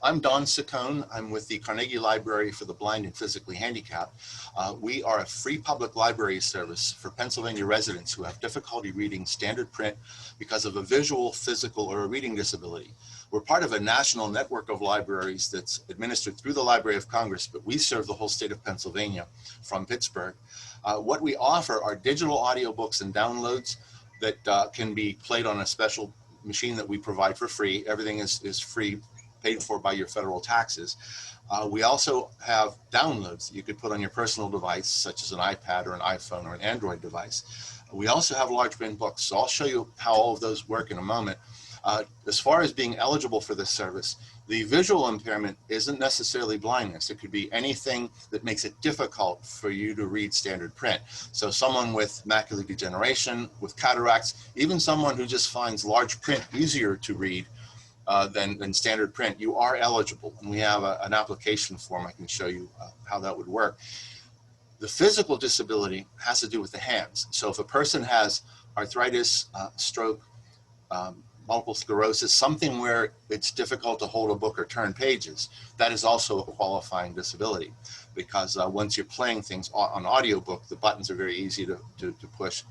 I'm Don Ciccone. I'm with the Carnegie Library for the Blind and Physically Handicapped. We are a free public library service for Pennsylvania residents who have difficulty reading standard print because of a visual, physical, or a reading disability. We're part of a national network of libraries that's administered through the Library of Congress, but we serve the whole state of Pennsylvania from Pittsburgh. What we offer are digital audiobooks and downloads that can be played on a special machine that we provide for free. Everything is free, paid for by your federal taxes. We also have downloads that you could put on your personal device, such as an iPad or an iPhone or an Android device. We also have large print books, so I'll show you how all of those work in a moment. As far as being eligible for this service, the visual impairment isn't necessarily blindness. It could be anything that makes it difficult for you to read standard print. So someone with macular degeneration, with cataracts, even someone who just finds large print easier to read than standard print, you are eligible. And we have an application form. I can show you how that would work. The physical disability has to do with the hands. So if a person has arthritis, stroke, multiple sclerosis, something where it's difficult to hold a book or turn pages, that is also a qualifying disability, because once you're playing things on audiobook, the buttons are very easy to push.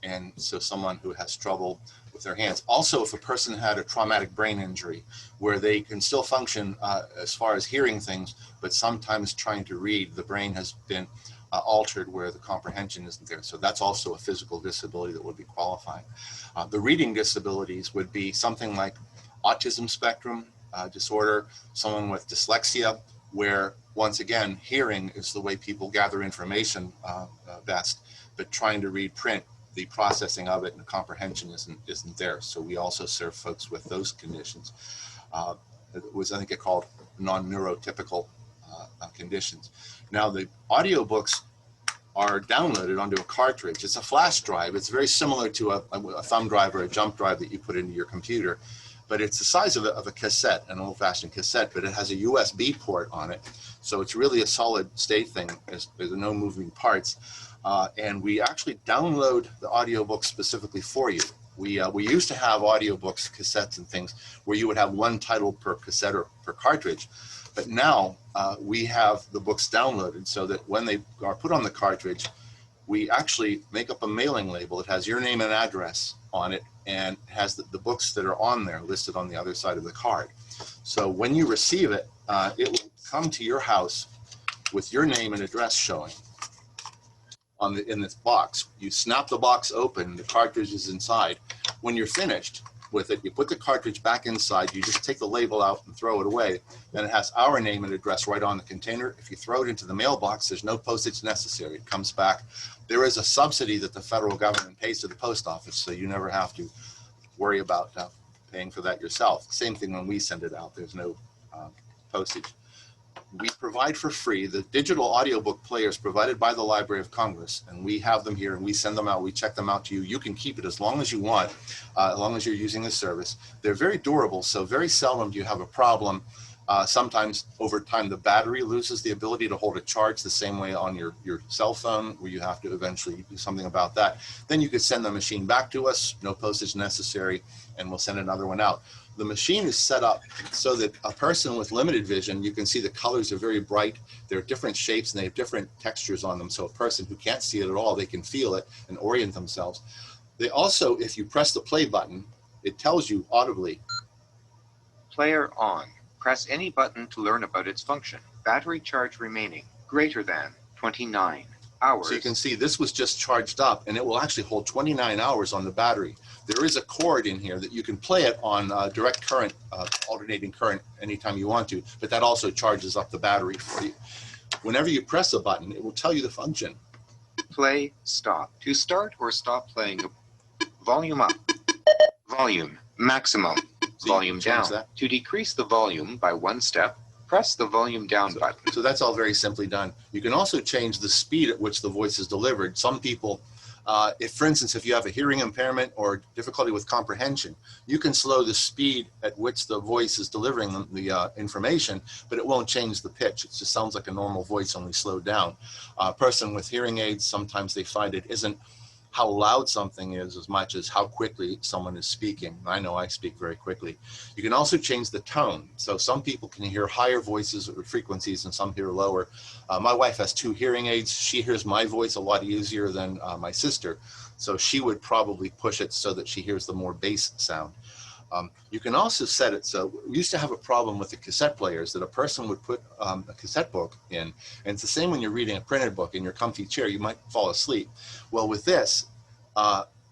And so someone who has trouble with their hands. Also, if a person had a traumatic brain injury where they can still function as far as hearing things, but sometimes trying to read, the brain has been altered where the comprehension isn't there. So that's also a physical disability that would be qualifying. The reading disabilities would be something like autism spectrum disorder, someone with dyslexia, where once again, hearing is the way people gather information best, but trying to read print, the processing of it and the comprehension isn't there. So we also serve folks with those conditions. It was, I think, called non-neurotypical conditions. Now the audiobooks are downloaded onto a cartridge. It's a flash drive. It's very similar to a thumb drive or a jump drive that you put into your computer, but it's the size of a cassette, an old-fashioned cassette, but it has a USB port on it. So it's really a solid state thing. There's no moving parts. And we actually download the audiobook specifically for you. We used to have audiobooks, cassettes and things where you would have one title per cassette or per cartridge. But now we have the books downloaded so that when they are put on the cartridge, we actually make up a mailing label. It has your name and address on it and has the books that are on there listed on the other side of the card. So when you receive it, it will come to your house with your name and address showing in this box. You snap the box open, the cartridge is inside. When you're finished with it, you put the cartridge back inside, you just take the label out and throw it away. Then it has our name and address right on the container. If you throw it into the mailbox, there's no postage necessary. It comes back. There is a subsidy that the federal government pays to the post office, so you never have to worry about paying for that yourself. Same thing when we send it out, there's no postage. We provide for free the digital audiobook players provided by the Library of Congress, and we have them here and we send them out. We check them out to you. You can keep it as long as you want, as long as you're using the service. They're very durable, so very seldom do you have a problem. Sometimes over time the battery loses the ability to hold a charge the same way on your cell phone, where you have to eventually do something about that. Then you could send the machine back to us, no postage necessary, and we'll send another one out. The machine is set up so that a person with limited vision, you can see the colors are very bright. They're different shapes and they have different textures on them. So a person who can't see it at all, they can feel it and orient themselves. They also, if you press the play button, it tells you audibly. Player on. Press any button to learn about its function. Battery charge remaining greater than 29 hours. So you can see this was just charged up and it will actually hold 29 hours on the battery. There is a cord in here that you can play it on direct current, alternating current anytime you want to, but that also charges up the battery for you. Whenever you press a button, it will tell you the function. Play, stop. To start or stop playing, volume up, volume maximum, volume down. To decrease the volume by one step, press the volume down button. So that's all very simply done. You can also change the speed at which the voice is delivered. Some people, for instance, if you have a hearing impairment or difficulty with comprehension, you can slow the speed at which the voice is delivering the information, but it won't change the pitch. It just sounds like a normal voice, only slowed down. A person with hearing aids, sometimes they find it isn't how loud something is as much as how quickly someone is speaking. I know I speak very quickly. You can also change the tone. So some people can hear higher voices or frequencies and some hear lower. My wife has 2 hearing aids. She hears my voice a lot easier than my sister. So she would probably push it so that she hears the more bass sound. You can also set it so, we used to have a problem with the cassette players that a person would put a cassette book in, and it's the same when you're reading a printed book in your comfy chair, you might fall asleep. Well, with this,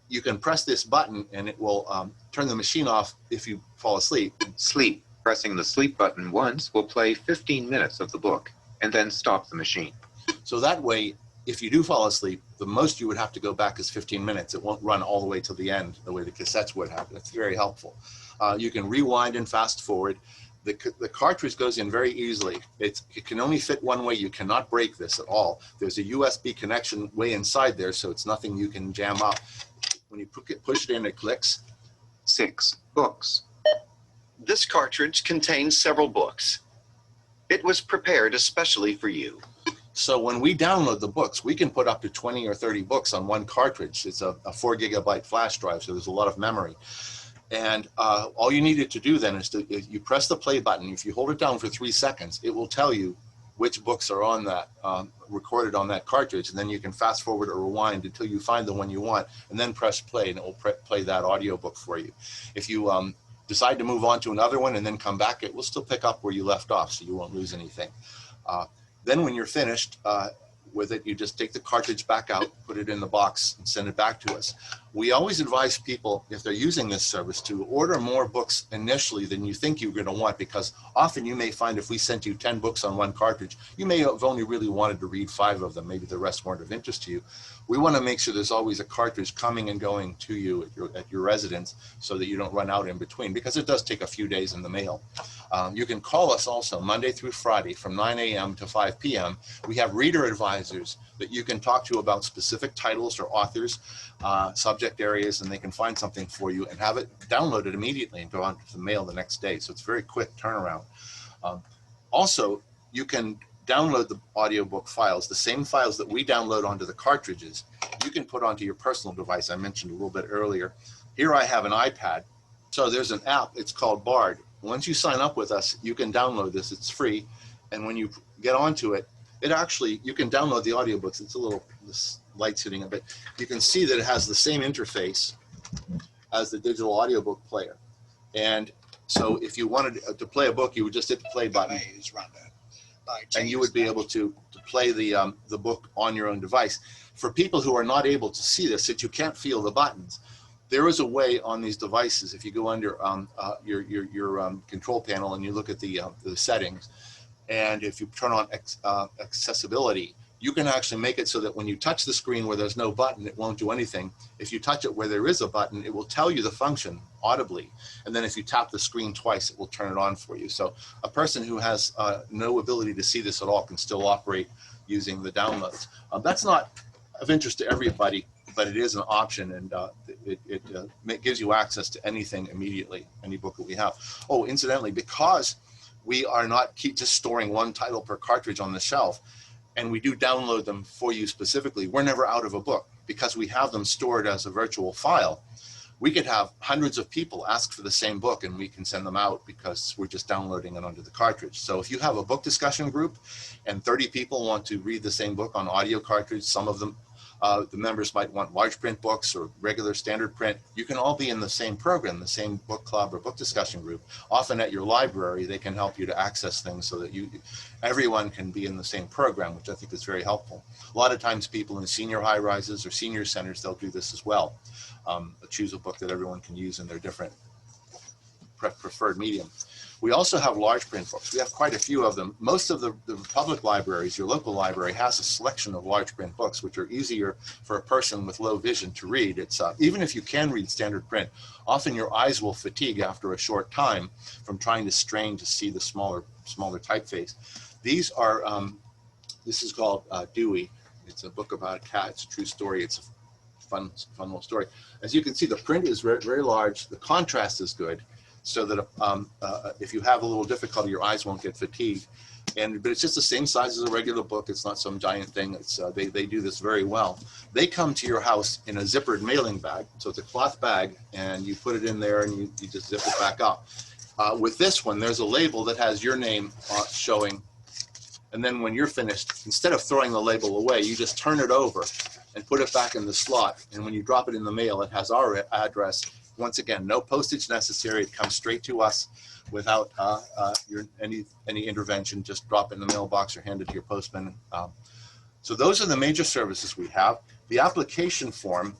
you can press this button and it will turn the machine off if you fall asleep. Sleep. Pressing the sleep button once will play 15 minutes of the book and then stop the machine. So that way, if you do fall asleep, the most you would have to go back is 15 minutes. It won't run all the way to the end the way the cassettes would have. It's very helpful. You can rewind and fast forward. The cartridge goes in very easily. It can only fit one way. You cannot break this at all. There's a USB connection way inside there, so it's nothing you can jam up. When you push it in, it clicks. 6. Books. This cartridge contains several books. It was prepared especially for you. So when we download the books, we can put up to 20 or 30 books on one cartridge. It's a 4 gigabyte flash drive, so there's a lot of memory. And all you needed to do then is you press the play button. If you hold it down for 3 seconds, it will tell you which books are on that, recorded on that cartridge. And then you can fast forward or rewind until you find the one you want, and then press play, and it will play that audiobook for you. If you decide to move on to another one and then come back, it will still pick up where you left off, so you won't lose anything. Then when you're finished with it, you just take the cartridge back out, put it in the box, and send it back to us. We always advise people, if they're using this service, to order more books initially than you think you're going to want, because often you may find if we sent you 10 books on one cartridge, you may have only really wanted to read 5 of them. Maybe the rest weren't of interest to you. We want to make sure there's always a cartridge coming and going to you at your residence so that you don't run out in between, because it does take a few days in the mail. You can call us also Monday through Friday from 9 a.m. to 5 p.m. We have reader advisors that you can talk to about specific titles or authors, subject areas, and they can find something for you and have it downloaded immediately and go on to the mail the next day. So it's a very quick turnaround. Also, you can download the audiobook files, the same files that we download onto the cartridges, you can put onto your personal device. I mentioned a little bit earlier. Here I have an iPad. So there's an app, it's called Bard. Once you sign up with us, you can download this, it's free. And when you get onto it, you can download the audiobooks. It's a little, this light's hitting it, but you can see that it has the same interface as the digital audiobook player. And so if you wanted to play a book, you would just hit the play button. And you would be able to play the book on your own device. For people who are not able to see this, that you can't feel the buttons, there is a way on these devices. If you go under your control panel and you look at the settings, and if you turn on accessibility, you can actually make it so that when you touch the screen where there's no button, it won't do anything. If you touch it where there is a button, it will tell you the function audibly. And then if you tap the screen twice, it will turn it on for you. So a person who has no ability to see this at all can still operate using the downloads. That's not of interest to everybody, but it is an option, and it gives you access to anything immediately, any book that we have. Oh, incidentally, because we are not just storing one title per cartridge on the shelf, and we do download them for you specifically, we're never out of a book because we have them stored as a virtual file. We could have hundreds of people ask for the same book and we can send them out because we're just downloading it onto the cartridge. So if you have a book discussion group and 30 people want to read the same book on audio cartridge, some of them, the members might want large print books or regular standard print. You can all be in the same program, the same book club or book discussion group. Often at your library, they can help you to access things so that everyone can be in the same program, which I think is very helpful. A lot of times people in senior high rises or senior centers, they'll do this as well. Choose a book that everyone can use in their different preferred medium. We also have large print books. We have quite a few of them. Most of the public libraries, your local library, has a selection of large print books, which are easier for a person with low vision to read. It's even if you can read standard print, often your eyes will fatigue after a short time from trying to strain to see the smaller typeface. These are, this is called Dewey. It's a book about a cat. It's a true story. It's a fun little story. As you can see, the print is very, very large. The contrast is good. so that if you have a little difficulty, your eyes won't get fatigued. But it's just the same size as a regular book. It's not some giant thing. It's they do this very well. They come to your house in a zippered mailing bag. So it's a cloth bag, and you put it in there, and you just zip it back up. With this one, there's a label that has your name showing. And then when you're finished, instead of throwing the label away, you just turn it over and put it back in the slot. And when you drop it in the mail, it has our address. Once again, no postage necessary. It comes straight to us without any intervention. Just drop it in the mailbox or hand it to your postman. So those are the major services we have. The application form,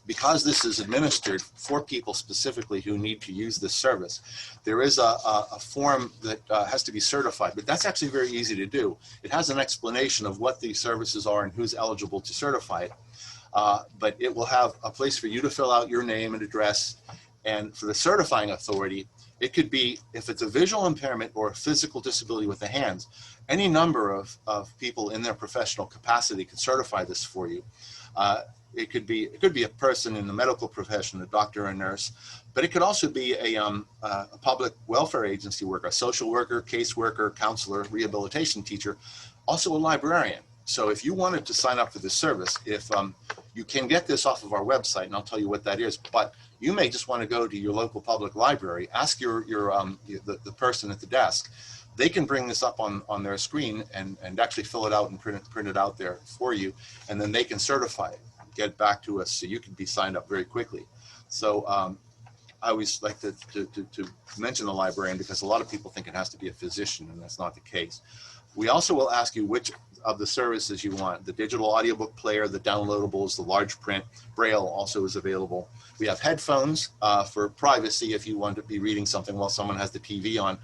because this is administered for people specifically who need to use this service, there is a form that has to be certified, but that's actually very easy to do. It has an explanation of what these services are and who's eligible to certify it. But it will have a place for you to fill out your name and address. And for the certifying authority, it could be, if it's a visual impairment or a physical disability with the hands, any number of people in their professional capacity can certify this for you. It could be a person in the medical profession, a doctor or a nurse, but it could also be a public welfare agency worker, a social worker, caseworker, counselor, rehabilitation teacher, also a librarian. So if you wanted to sign up for this service, if you can get this off of our website, and I'll tell you what that is, but you may just want to go to your local public library, ask the person at the desk. They can bring this up on their screen and actually fill it out and print it out there for you, and then they can certify it, get it back to us, so you can be signed up very quickly. So I always like to mention the librarian, because a lot of people think it has to be a physician, and that's not the case. We also will ask you which of the services you want. The digital audiobook player, the downloadables, the large print, Braille also is available. We have headphones for privacy if you want to be reading something while someone has the TV on,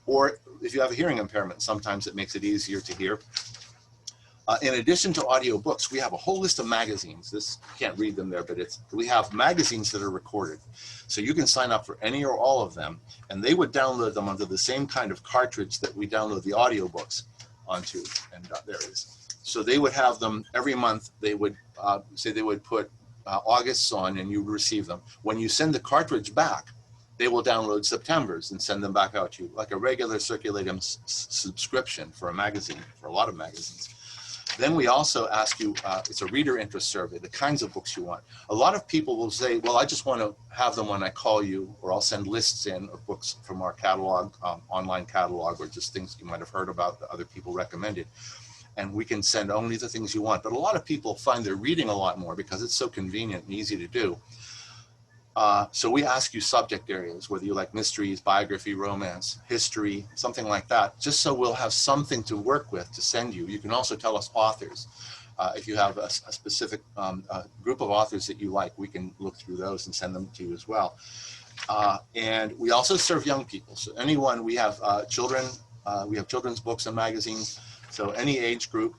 or if you have a hearing impairment, sometimes it makes it easier to hear. In addition to audiobooks, we have a whole list of magazines. You can't read them there, but we have magazines that are recorded. So you can sign up for any or all of them, and they would download them onto the same kind of cartridge that we download the audiobooks onto, and there it is. So they would have them every month. They would say they would put August's on, and you would receive them. When you send the cartridge back, they will download September's and send them back out to you, like a regular circulating subscription for a magazine, for a lot of magazines. Then we also ask you, it's a reader interest survey, the kinds of books you want. A lot of people will say, well, I just want to have them when I call you, or I'll send lists in of books from our catalog, online catalog, or just things you might have heard about that other people recommended. And we can send only the things you want. But a lot of people find they're reading a lot more because it's so convenient and easy to do. So we ask you subject areas, whether you like mysteries, biography, romance, history, something like that, just so we'll have something to work with to send you. You can also tell us authors. If you have a specific group of authors that you like, we can look through those and send them to you as well. And we also serve young people. So anyone, we have children, we have children's books and magazines, so any age group.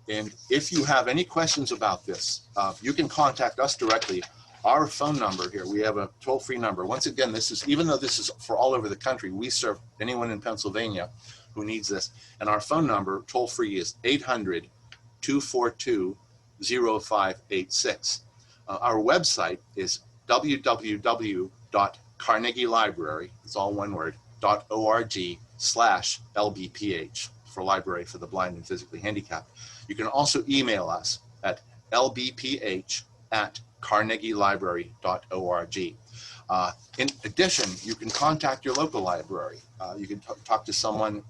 And if you have any questions about this, you can contact us directly. Our phone number here, we have a toll-free number. Once again, this is, even though this is for all over the country, we serve anyone in Pennsylvania who needs this. And our phone number, toll-free, is 800-242-0586. Our website is www.carnegielibrary, it's all one word, .org/LBPH, for Library for the Blind and Physically Handicapped. You can also email us at lbph@carnegielibrary.org. In addition, you can contact your local library. You can talk to someone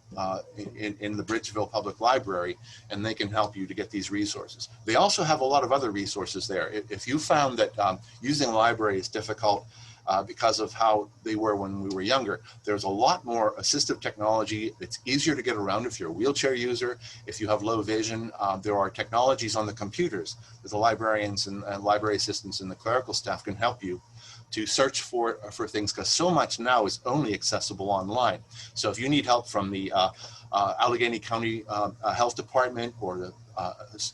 in the Bridgeville Public Library, and they can help you to get these resources. They also have a lot of other resources there. If you found that using the library is difficult because of how they were when we were younger, there's a lot more assistive technology. It's easier to get around if you're a wheelchair user. If you have low vision, there are technologies on the computers that the librarians and library assistants and the clerical staff can help you to search for things, because so much now is only accessible online. So if you need help from the Allegheny County Health Department or the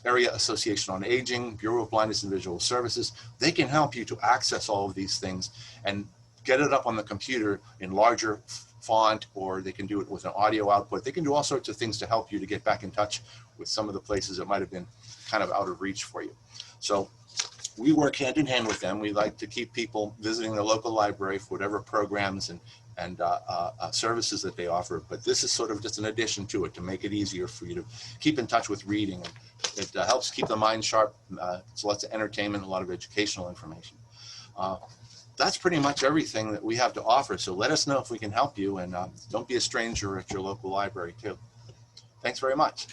Area Association on Aging, Bureau of Blindness and Visual Services, they can help you to access all of these things and get it up on the computer in larger font, or they can do it with an audio output. They can do all sorts of things to help you to get back in touch with some of the places that might have been kind of out of reach for you. So we work hand in hand with them. We like to keep people visiting the local library for whatever programs and services that they offer. But this is sort of just an addition to it to make it easier for you to keep in touch with reading. It helps keep the mind sharp. It's lots of entertainment, a lot of educational information. That's pretty much everything that we have to offer. So let us know if we can help you, and don't be a stranger at your local library too. Thanks very much.